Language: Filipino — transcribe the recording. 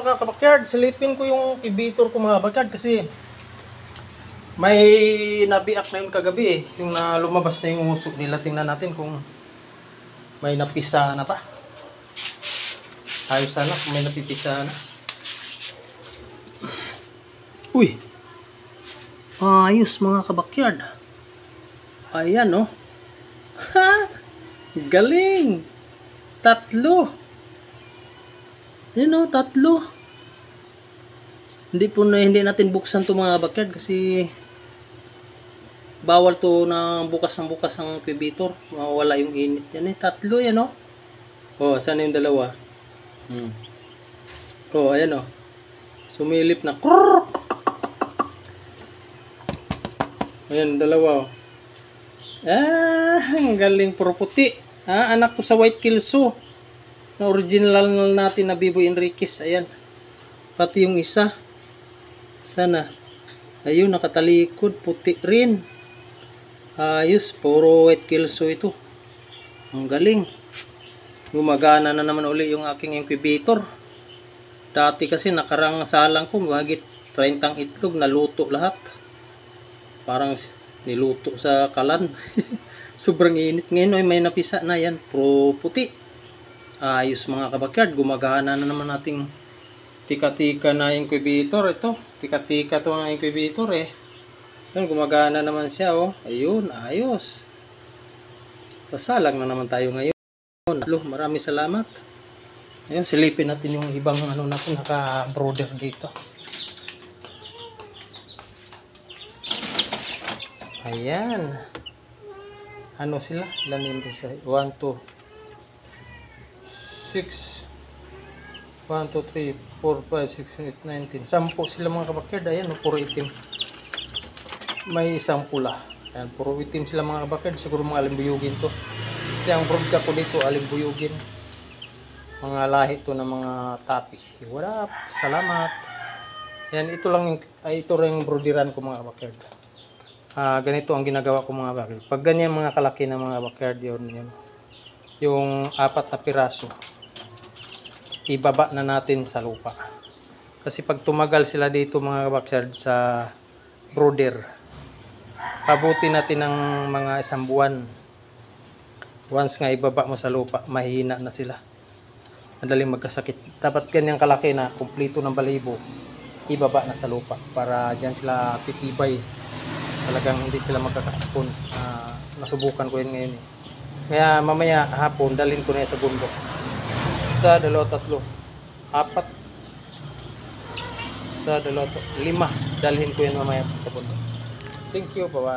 mga kabakyard, silipin ko yung incubator ko mga kabakyard kasi may nabiak na yun kagabi yung lumabas na yung usok nila. Tingnan natin kung may napisa na pa. Ayos sana kung may napipisa na. Uy! Ayos mga kabakyard. Ayan oh. Ha! Galing! 3. Ayan oh, 3. Hindi natin buksan to mga kabakyard kasi bawal to na bukas ng incubator. Mawawala yung init. Yan eh, 3 yan oh. Oh, sana yung 2? Oh, ayan oh. Sumilip na. Ayan, 2 oh. Ang galing, puro puti. Anak to sa White Kelso. Na original natin na Biboy Enriquez. Ayan. Pati yung isa. Sana. Ayun, nakatalikod. Puti rin. Ayos, puro White Kelso ito. Ang galing. Gumagana na naman uli yung aking incubator. Dati kasi nakarangasalang ko. Mahigit 30 itlog. Naluto lahat. Parang niluto sa kalan. Sobrang init. Ngayon ay may napisa na yan. Pro puti. Ayos mga kabakyard. Gumagana na naman nating tika-tika na incubator. Ito. Tika-tika to ang incubator eh. Yan, gumagana naman siya oh. Ayun. Ayos. Sasalang na naman tayo ngayon. Maraming salamat. Ayun. Silipin natin yung ibang ano natin. Naka-brooder dito. Ayan. Ano sila? Ilan yung bisa? 1, 2, 6, 1, 2, 3, 4, 5, 6, 7, 8, 9, 10. 10 sila mga kabakyard. Ayan, puro itim. May isang pula. Ayan, puro itim sila mga kabakyard. Siguro mga alimbuyugin to. Kasi ang brood ko dito, alimbuyugin. Mga lahi to ng mga tapi. Wala. Salamat. Ayan, ito rin yung broodiran ko mga kabakyard. Ganito ang ginagawa ko mga backyard. Pag ganyan mga kalaki ng mga backyard yun, yung 4 na piraso, ibaba na natin sa lupa. Kasi pag tumagal sila dito mga backyard sa brooder, pabuti natin ng mga 1 buwan. Once nga ibaba mo sa lupa, mahihina na sila. Madaling magkasakit. Dapat ganyang kalaki na kumpleto ng balahibo, ibaba na sa lupa para dyan sila titibay. Talagang hindi sila magkakasipon. Nasubukan ko yun ngayon eh. Kaya mamaya hapon dalhin ko na yan sa bundok. 1, 2, 3, 4. 1, 2, 3, 5. Dalhin ko yan mamaya sa bundok. Thank you. Bye bye.